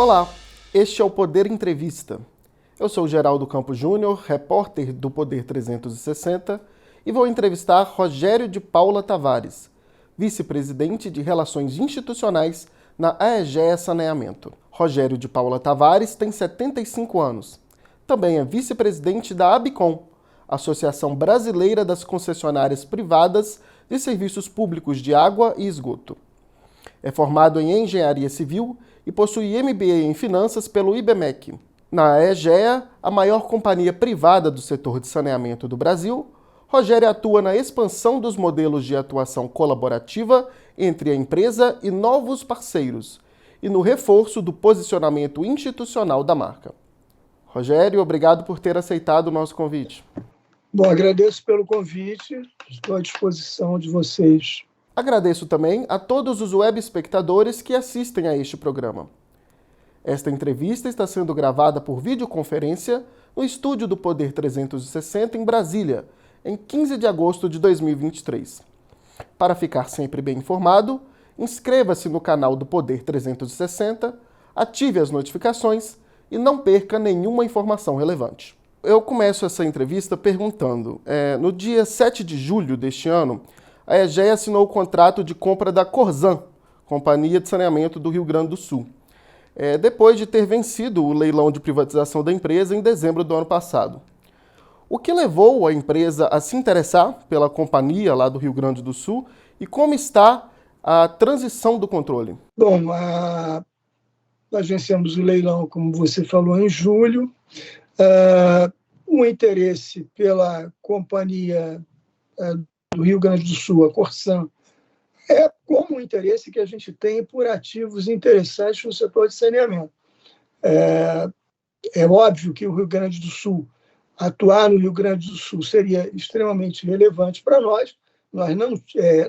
Olá, este é o Poder Entrevista. Eu sou Geraldo Campos Júnior, repórter do Poder 360, e vou entrevistar Rogério de Paula Tavares, vice-presidente de Relações Institucionais na AEGEA Saneamento. Rogério de Paula Tavares tem 75 anos. Também é vice-presidente da ABCOM, Associação Brasileira das Concessionárias Privadas de Serviços Públicos de Água e Esgoto. É formado em Engenharia Civil e possui MBA em Finanças pelo IBMEC. Na AEGEA, a maior companhia privada do setor de saneamento do Brasil, Rogério atua na expansão dos modelos de atuação colaborativa entre a empresa e novos parceiros e no reforço do posicionamento institucional da marca. Rogério, obrigado por ter aceitado o nosso convite. Bom, agradeço pelo convite, estou à disposição de vocês. Agradeço também a todos os web espectadores que assistem a este programa. Esta entrevista está sendo gravada por videoconferência no estúdio do Poder 360 em Brasília, em 15 de agosto de 2023. Para ficar sempre bem informado, inscreva-se no canal do Poder 360, ative as notificações e não perca nenhuma informação relevante. Eu começo essa entrevista perguntando, no dia 7 de julho deste ano, a AEGEA assinou o contrato de compra da Corzan, Companhia de Saneamento do Rio Grande do Sul, depois de ter vencido o leilão de privatização da empresa em dezembro do ano passado. O que levou a empresa a se interessar pela companhia lá do Rio Grande do Sul e como está a transição do controle? Bom, nós vencemos o leilão, como você falou, em julho. O interesse pela companhia do Rio Grande do Sul, a Corzan, é como o interesse que a gente tem por ativos interessantes no setor de saneamento. É óbvio que o Rio Grande do Sul, atuar no Rio Grande do Sul seria extremamente relevante para nós.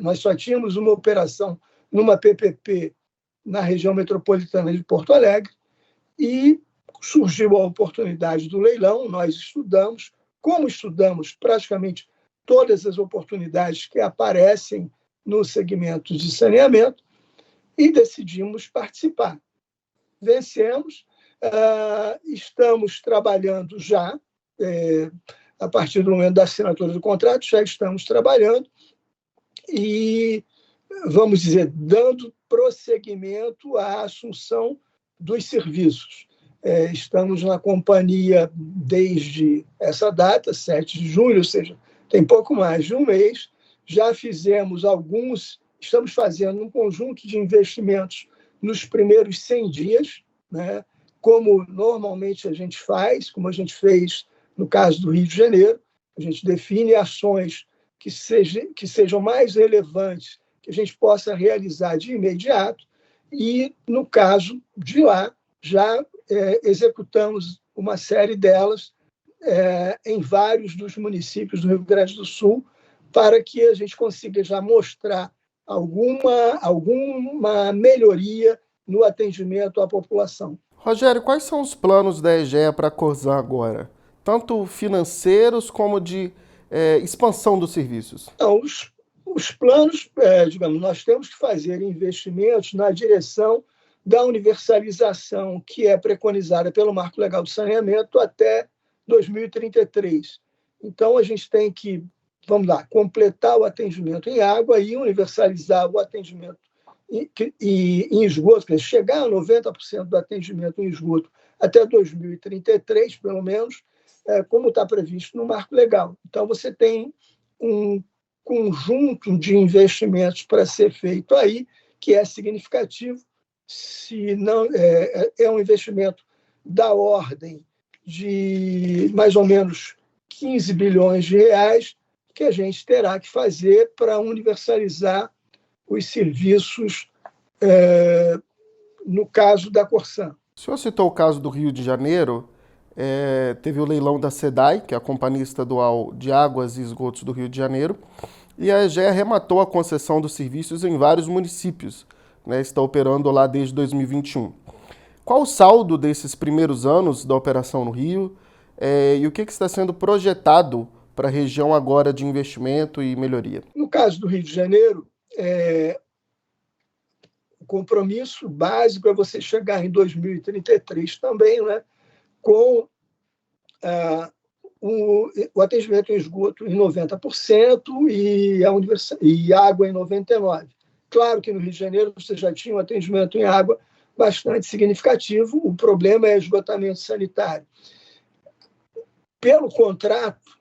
Nós só tínhamos uma operação numa PPP na região metropolitana de Porto Alegre e surgiu a oportunidade do leilão, nós estudamos, como estudamos praticamente todas as oportunidades que aparecem no segmento de saneamento e decidimos participar. Vencemos, estamos trabalhando já, a partir do momento da assinatura do contrato, já estamos trabalhando e, vamos dizer, dando prosseguimento à assunção dos serviços. Estamos na companhia desde essa data, 7 de julho, ou seja, tem pouco mais de um mês. Já fizemos estamos fazendo um conjunto de investimentos nos primeiros 100 dias, né? Como normalmente a gente faz, como a gente fez no caso do Rio de Janeiro. A gente define ações que sejam mais relevantes, que a gente possa realizar de imediato, e, no caso de lá, já executamos uma série delas em vários dos municípios do Rio Grande do Sul, para que a gente consiga já mostrar alguma melhoria no atendimento à população. Rogério, quais são os planos da AEGEA para a Corzan agora? Tanto financeiros como de expansão dos serviços? Então, os planos, digamos, nós temos que fazer investimentos na direção da universalização que é preconizada pelo Marco Legal do Saneamento até 2033. Então, a gente tem que, completar o atendimento em água e universalizar o atendimento em esgoto, quer dizer, chegar a 90% do atendimento em esgoto até 2033, pelo menos, como está previsto no Marco Legal. Então, você tem um conjunto de investimentos para ser feito aí, que é significativo. Se não é um investimento da ordem de mais ou menos 15 bilhões de reais que a gente terá que fazer para universalizar os serviços no caso da Corzan. O senhor citou o caso do Rio de Janeiro, teve o leilão da SEDAI, que é a Companhia Estadual de Águas e Esgotos do Rio de Janeiro, e a AEGEA arrematou a concessão dos serviços em vários municípios, está operando lá desde 2021. Qual o saldo desses primeiros anos da operação no Rio e o que está sendo projetado para a região agora de investimento e melhoria? No caso do Rio de Janeiro, o compromisso básico é você chegar em 2033 também, né, com o atendimento em esgoto em 90% e água em 99%. Claro que no Rio de Janeiro você já tinha um atendimento em água bastante significativo, o problema é esgotamento sanitário. Pelo contrato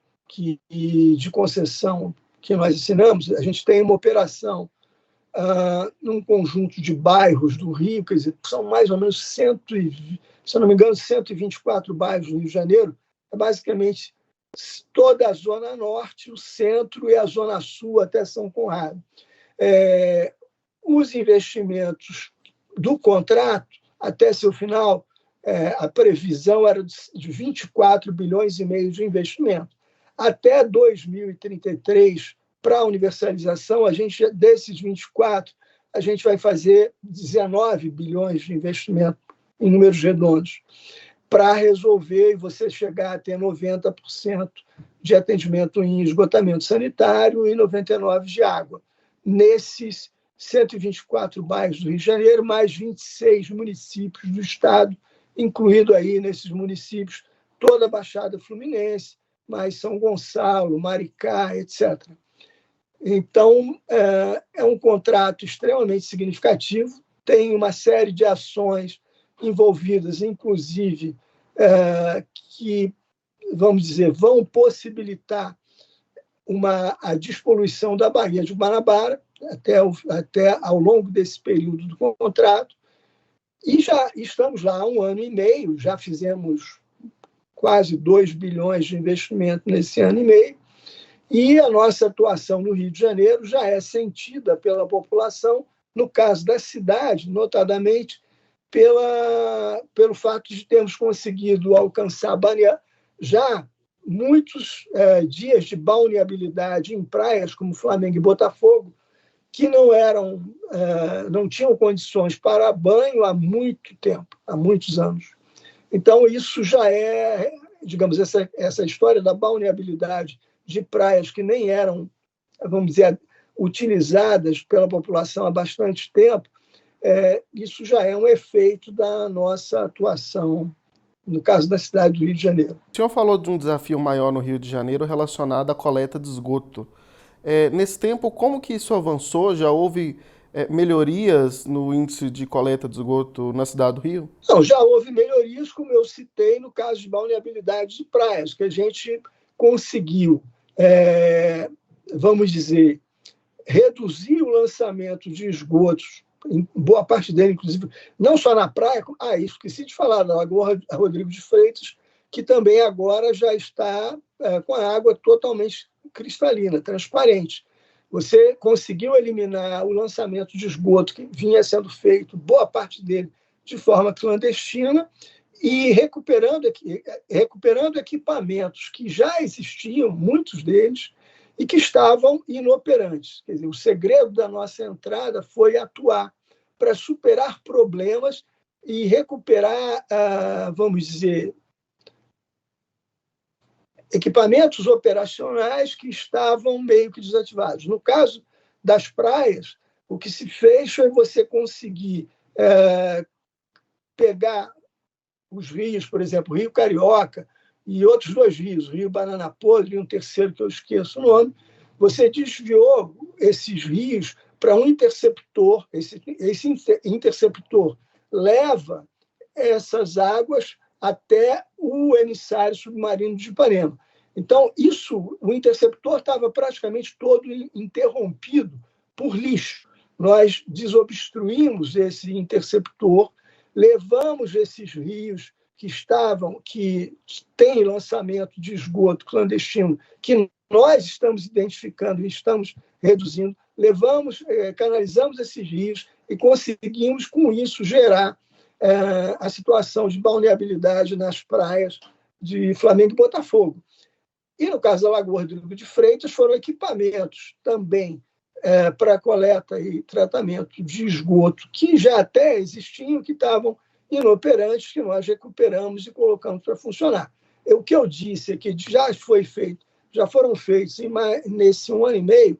de concessão que nós assinamos, a gente tem uma operação num conjunto de bairros do Rio, quer dizer, são mais ou menos, se eu não me engano, 124 bairros do Rio de Janeiro, é basicamente toda a Zona Norte, o centro e a Zona Sul até São Conrado. Os investimentos do contrato, até seu final, a previsão era de 24 bilhões e meio de investimento. Até 2033, para a universalização, desses 24, a gente vai fazer 19 bilhões de investimento em números redondos, para resolver e você chegar a ter 90% de atendimento em esgotamento sanitário e 99% de água. Nesses 124 bairros do Rio de Janeiro, mais 26 municípios do estado, incluído aí nesses municípios toda a Baixada Fluminense, mais São Gonçalo, Maricá, etc. Então, é um contrato extremamente significativo, tem uma série de ações envolvidas, inclusive, que, vamos dizer, vão possibilitar a despoluição da Baía de Guanabara até ao longo desse período do contrato. E já estamos lá há 1 ano e meio, já fizemos quase 2 bilhões de investimento nesse ano e meio, e a nossa atuação no Rio de Janeiro já é sentida pela população, no caso da cidade, notadamente pelo fato de termos conseguido alcançar já muitos dias de balneabilidade em praias como Flamengo e Botafogo, que não tinham condições para banho há muito tempo, há muitos anos. Então, isso já é, digamos, essa história da balneabilidade de praias que nem eram, vamos dizer, utilizadas pela população há bastante tempo, isso já é um efeito da nossa atuação, no caso da cidade do Rio de Janeiro. O senhor falou de um desafio maior no Rio de Janeiro relacionado à coleta de esgoto. Nesse tempo, como que isso avançou? Já houve melhorias no índice de coleta de esgoto na cidade do Rio? Não, já houve melhorias, como eu citei, no caso de balneabilidade de praias, que a gente conseguiu, vamos dizer, reduzir o lançamento de esgotos, em boa parte dele, inclusive, não só na praia, esqueci de falar, da Lagoa Rodrigo de Freitas, que também agora já está com a água totalmente cristalina, transparente. Você conseguiu eliminar o lançamento de esgoto que vinha sendo feito, boa parte dele, de forma clandestina, e recuperando equipamentos que já existiam, muitos deles, e que estavam inoperantes. Quer dizer, o segredo da nossa entrada foi atuar para superar problemas e recuperar, vamos dizer, equipamentos operacionais que estavam meio que desativados. No caso das praias, o que se fez foi você conseguir pegar os rios, por exemplo, o Rio Carioca e outros 2 rios, o Rio Banana Podre e um terceiro que eu esqueço o nome, você desviou esses rios para um interceptor. Esse interceptor leva essas águas até o emissário submarino de Ipanema. Então, o interceptor estava praticamente todo interrompido por lixo. Nós desobstruímos esse interceptor, levamos esses rios que têm lançamento de esgoto clandestino, que nós estamos identificando e estamos reduzindo, canalizamos esses rios e conseguimos, com isso, gerar a situação de balneabilidade nas praias de Flamengo e Botafogo. E, no caso da Lagoa Rodrigo de Freitas, foram equipamentos também para coleta e tratamento de esgoto, que já até existiam, que estavam inoperantes, que nós recuperamos e colocamos para funcionar. O que eu disse é que já foram feitos, nesse 1 ano e meio,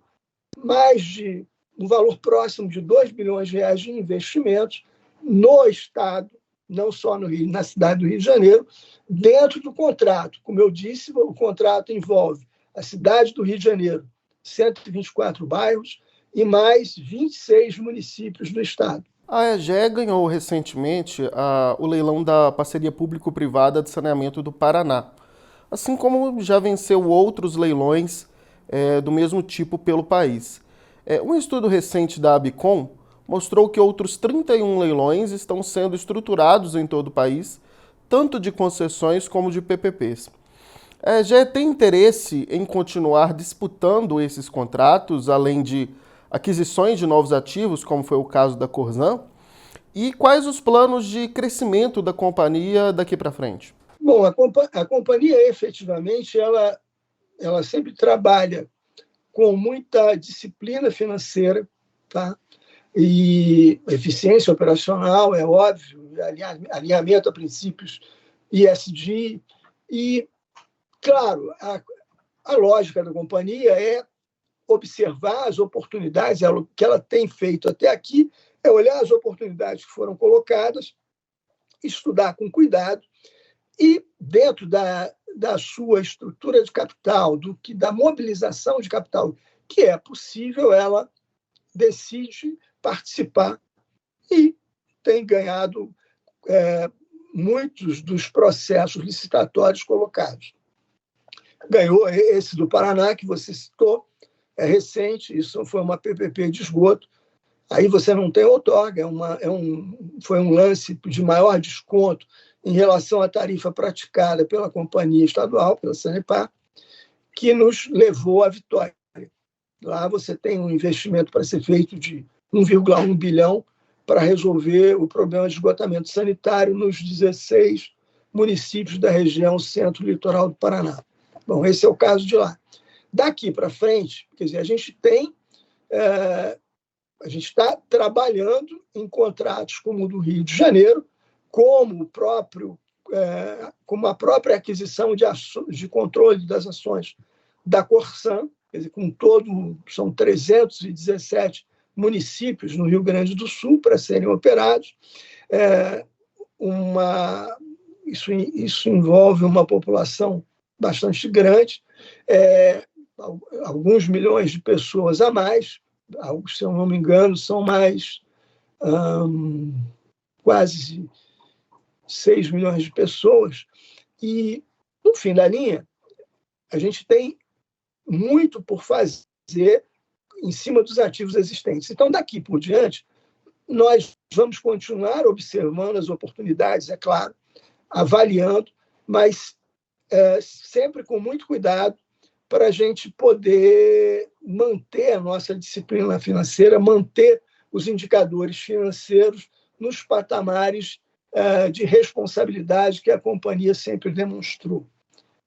mais de um valor próximo de 2 bilhões de reais de investimentos no Estado, não só no Rio, na cidade do Rio de Janeiro, dentro do contrato. Como eu disse, o contrato envolve a cidade do Rio de Janeiro, 124 bairros, e mais 26 municípios do Estado. A EGE ganhou recentemente o leilão da Parceria Público-Privada de Saneamento do Paraná, assim como já venceu outros leilões do mesmo tipo pelo país. Um estudo recente da Abicom mostrou que outros 31 leilões estão sendo estruturados em todo o país, tanto de concessões como de PPPs. A EGE tem interesse em continuar disputando esses contratos, além de aquisições de novos ativos, como foi o caso da Corzan? E quais os planos de crescimento da companhia daqui para frente? Bom, a companhia, efetivamente, ela sempre trabalha com muita disciplina financeira, tá? E eficiência operacional, é óbvio, alinhamento a princípios ESG. E, claro, a lógica da companhia é observar as oportunidades, o que ela tem feito até aqui é olhar as oportunidades que foram colocadas, estudar com cuidado e, dentro da sua estrutura de capital, da mobilização de capital que é possível, ela decide participar e tem ganhado muitos dos processos licitatórios colocados. Ganhou esse do Paraná, que você citou, é recente, isso foi uma PPP de esgoto. Aí você não tem outorga, foi um lance de maior desconto em relação à tarifa praticada pela companhia estadual, pela Sanepar, que nos levou à vitória. Lá você tem um investimento para ser feito de 1,1 bilhão para resolver o problema de esgotamento sanitário nos 16 municípios da região centro-litoral do Paraná. Bom, esse é o caso de lá. Daqui para frente, quer dizer, a gente está trabalhando em contratos como o do Rio de Janeiro, como a própria aquisição de controle das ações da Corsan, quer dizer, são 317 municípios no Rio Grande do Sul para serem operados. Isso envolve uma população bastante grande, alguns milhões de pessoas a mais, se eu não me engano, são mais quase 6 milhões de pessoas. E, no fim da linha, a gente tem muito por fazer em cima dos ativos existentes. Então, daqui por diante, nós vamos continuar observando as oportunidades, é claro, avaliando, mas sempre com muito cuidado para a gente poder manter a nossa disciplina financeira, manter os indicadores financeiros nos patamares de responsabilidade que a companhia sempre demonstrou.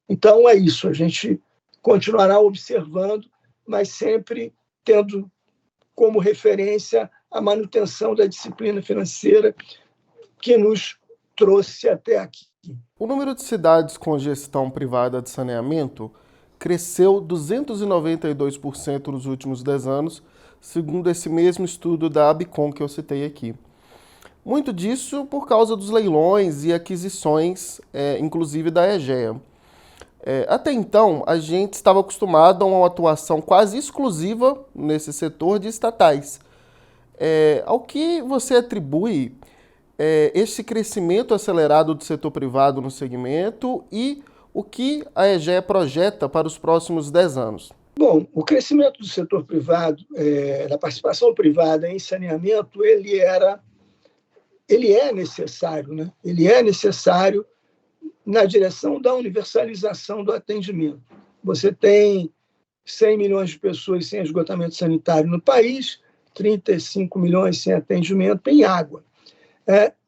Então, é isso, a gente continuará observando, mas sempre tendo como referência a manutenção da disciplina financeira que nos trouxe até aqui. O número de cidades com gestão privada de saneamento cresceu 292% nos últimos 10 anos, segundo esse mesmo estudo da Abicom que eu citei aqui. Muito disso por causa dos leilões e aquisições, inclusive da EGEA. Até então, a gente estava acostumado a uma atuação quase exclusiva nesse setor de estatais. Ao que você atribui esse crescimento acelerado do setor privado no segmento e o que a EGEA projeta para os próximos 10 anos? Bom, o crescimento do setor privado, da participação privada em saneamento, ele é necessário, né? Ele é necessário na direção da universalização do atendimento. Você tem 100 milhões de pessoas sem esgotamento sanitário no país, 35 milhões sem atendimento em água.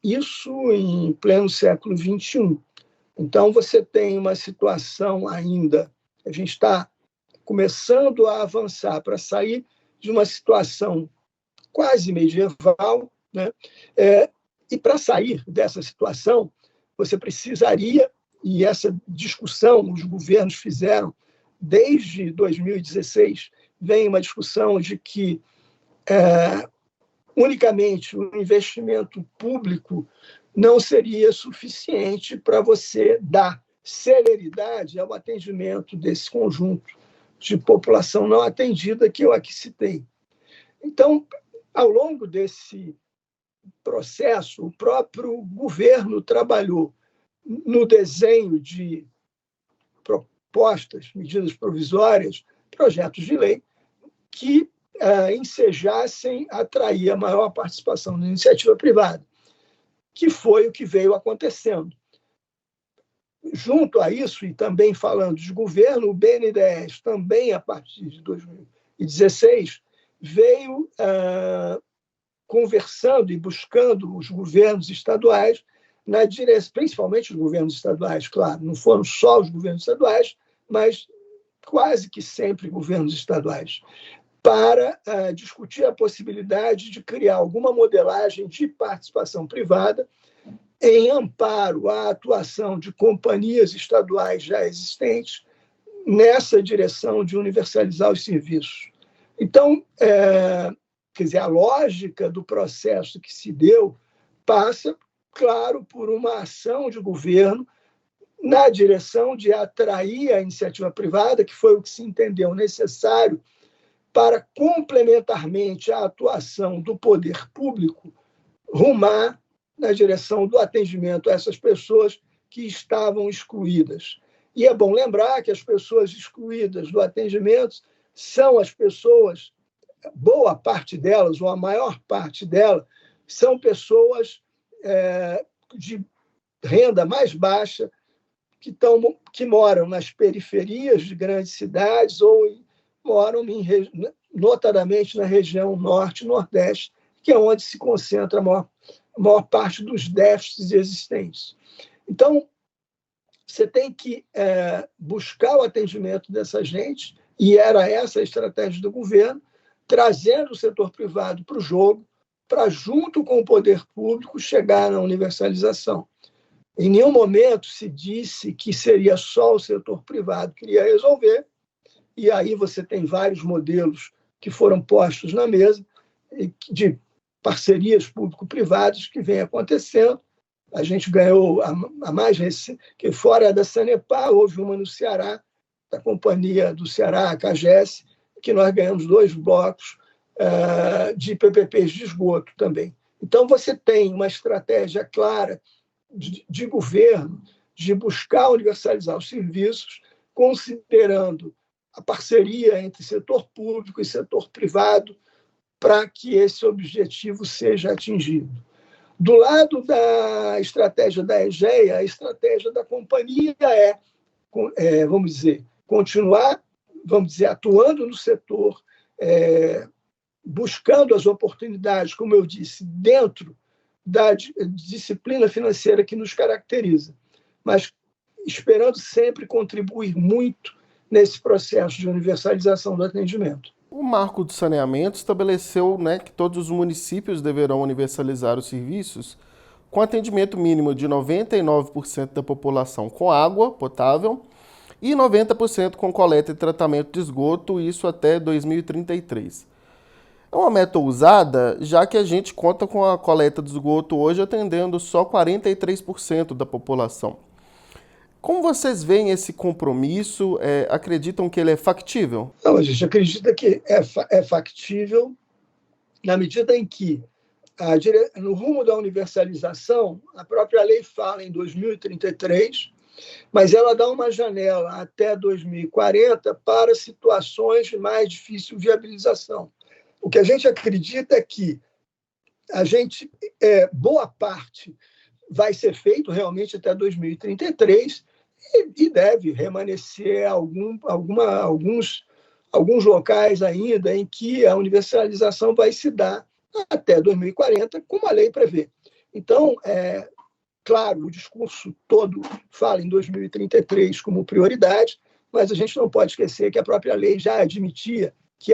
Isso em pleno século XXI. Então, você tem uma situação ainda, a gente está começando a avançar para sair de uma situação quase medieval, né? E para sair dessa situação, você precisaria, e essa discussão os governos fizeram desde 2016, vem uma discussão de que unicamente o investimento público não seria suficiente para você dar celeridade ao atendimento desse conjunto de população não atendida que eu aqui citei. Então, ao longo desse processo, o próprio governo trabalhou no desenho de propostas, medidas provisórias, projetos de lei que ensejassem atrair a maior participação da iniciativa privada, que foi o que veio acontecendo. Junto a isso, e também falando de governo, o BNDES, também a partir de 2016, veio conversando e buscando os governos estaduais, na direção, principalmente os governos estaduais, claro, não foram só os governos estaduais, mas quase que sempre governos estaduais, para discutir a possibilidade de criar alguma modelagem de participação privada em amparo à atuação de companhias estaduais já existentes nessa direção de universalizar os serviços. Então, quer dizer, a lógica do processo que se deu passa, claro, por uma ação de governo na direção de atrair a iniciativa privada, que foi o que se entendeu necessário para, complementarmente à atuação do poder público, rumar na direção do atendimento a essas pessoas que estavam excluídas. E é bom lembrar que as pessoas excluídas do atendimento são as pessoas, boa parte delas, ou a maior parte delas, são pessoas de renda mais baixa, que moram nas periferias de grandes cidades ou moram, notadamente, na região norte e nordeste, que é onde se concentra a maior parte dos déficits existentes. Então, você tem que buscar o atendimento dessa gente, e era essa a estratégia do governo, trazendo o setor privado para o jogo, para, junto com o poder público, chegar na universalização. Em nenhum momento se disse que seria só o setor privado que iria resolver, e aí você tem vários modelos que foram postos na mesa de parcerias público-privadas que vem acontecendo. A gente ganhou a mais recente, que fora da Sanepar, houve uma no Ceará, da Companhia do Ceará, a CAGES, que nós ganhamos 2 blocos de PPPs de esgoto também. Então, você tem uma estratégia clara de governo de buscar universalizar os serviços, considerando a parceria entre setor público e setor privado para que esse objetivo seja atingido. Do lado da estratégia da EGEA, a estratégia da companhia vamos dizer, continuar, atuando no setor, buscando as oportunidades, como eu disse, dentro da disciplina financeira que nos caracteriza, mas esperando sempre contribuir muito nesse processo de universalização do atendimento. O Marco do Saneamento estabeleceu, que todos os municípios deverão universalizar os serviços com atendimento mínimo de 99% da população com água potável e 90% com coleta e tratamento de esgoto, isso até 2033. É uma meta ousada, já que a gente conta com a coleta de esgoto hoje atendendo só 43% da população. Como vocês veem esse compromisso? Acreditam que ele é factível? Não, a gente acredita que é factível na medida em que, no rumo da universalização, a própria lei fala em 2033, mas ela dá uma janela até 2040 para situações de mais difícil viabilização. O que a gente acredita é que boa parte vai ser feito realmente até 2033 e deve permanecer alguns locais ainda em que a universalização vai se dar até 2040, como a lei prevê. Então, claro, o discurso todo fala em 2033 como prioridade, mas a gente não pode esquecer que a própria lei já admitia que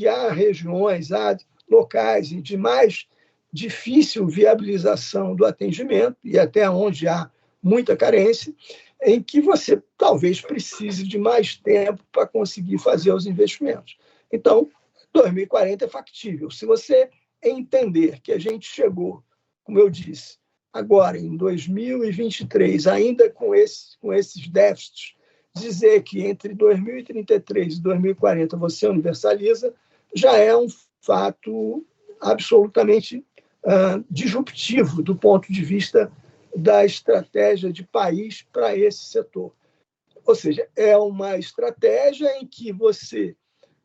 há regiões, há locais de mais difícil viabilização do atendimento, e até onde há muita carência, em que você talvez precise de mais tempo para conseguir fazer os investimentos. Então, 2040 é factível. Se você entender que a gente chegou, como eu disse, agora em 2023, ainda com esses déficits, dizer que entre 2033 e 2040 você universaliza, já é um fato absolutamente disruptivo do ponto de vista da estratégia de país para esse setor. Ou seja, é uma estratégia em que você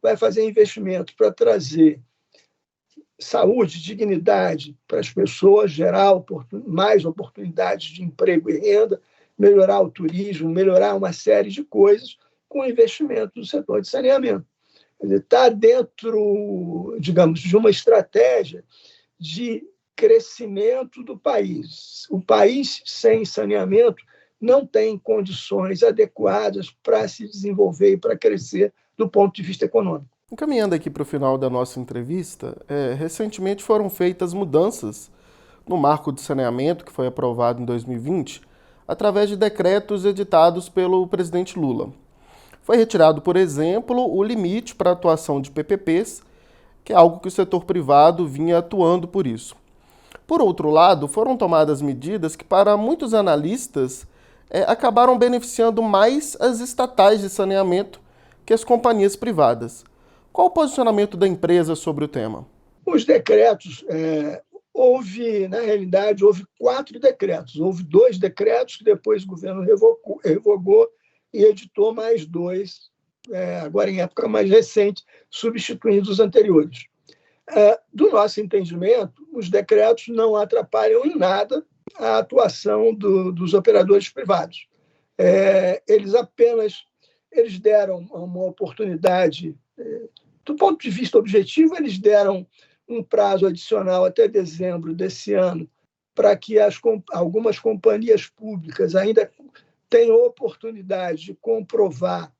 vai fazer investimento para trazer saúde, dignidade para as pessoas, gerar mais oportunidades de emprego e renda, melhorar o turismo, melhorar uma série de coisas com investimento no setor de saneamento. Está dentro, digamos, de uma estratégia de crescimento do país. O país sem saneamento não tem condições adequadas para se desenvolver e para crescer do ponto de vista econômico. Encaminhando aqui para o final da nossa entrevista, recentemente foram feitas mudanças no marco de saneamento que foi aprovado em 2020, através de decretos editados pelo presidente Lula. Foi retirado, por exemplo, o limite para a atuação de PPPs, que é algo que o setor privado vinha atuando por isso. Por outro lado, foram tomadas medidas que, para muitos analistas, acabaram beneficiando mais as estatais de saneamento que as companhias privadas. Qual o posicionamento da empresa sobre o tema? Os decretos, na realidade, houve 4 decretos. Houve 2 decretos que depois o governo revogou e editou mais 2, agora em época mais recente, substituindo os anteriores. Do nosso entendimento, os decretos não atrapalham em nada a atuação dos operadores privados. Eles deram uma oportunidade, do ponto de vista objetivo, eles deram um prazo adicional até dezembro desse ano para que algumas companhias públicas ainda tenham oportunidade de comprovar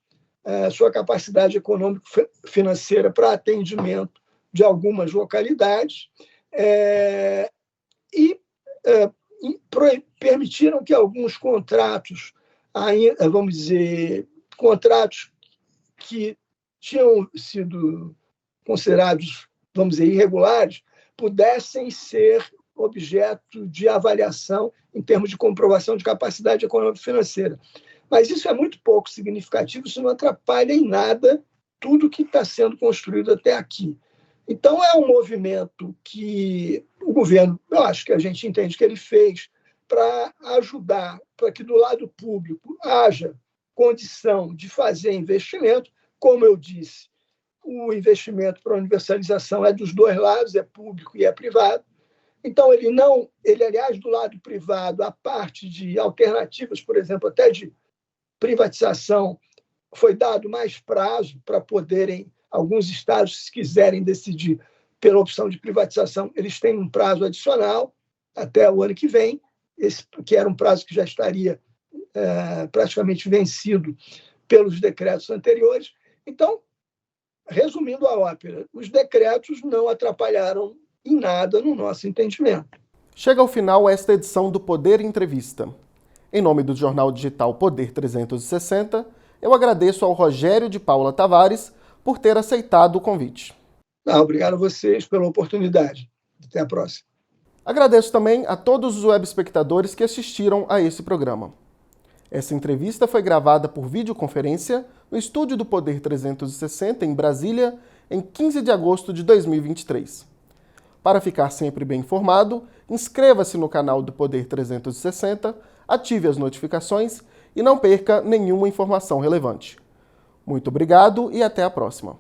sua capacidade econômico-financeira para atendimento de algumas localidades e permitiram que alguns contratos, vamos dizer, contratos que tinham sido considerados, vamos dizer, irregulares, pudessem ser objeto de avaliação em termos de comprovação de capacidade econômico-financeira. Mas isso é muito pouco significativo, isso não atrapalha em nada tudo que está sendo construído até aqui. Então, é um movimento que o governo, eu acho que a gente entende que ele fez para ajudar, para que do lado público haja condição de fazer investimento. Como eu disse, o investimento para a universalização é dos 2 lados, é público e é privado. Então, aliás, do lado privado, a parte de alternativas, por exemplo, até de privatização, foi dado mais prazo para poderem, alguns estados, se quiserem decidir pela opção de privatização, eles têm um prazo adicional até o ano que vem, que era um prazo que já estaria praticamente vencido pelos decretos anteriores. Então, resumindo a ópera, os decretos não atrapalharam em nada no nosso entendimento. Chega ao final esta edição do Poder Entrevista. Em nome do jornal digital Poder 360, eu agradeço ao Rogério de Paula Tavares por ter aceitado o convite. Obrigado a vocês pela oportunidade. Até a próxima. Agradeço também a todos os webespectadores que assistiram a esse programa. Essa entrevista foi gravada por videoconferência no estúdio do Poder 360, em Brasília, em 15 de agosto de 2023. Para ficar sempre bem informado, inscreva-se no canal do Poder 360, ative as notificações e não perca nenhuma informação relevante. Muito obrigado e até a próxima.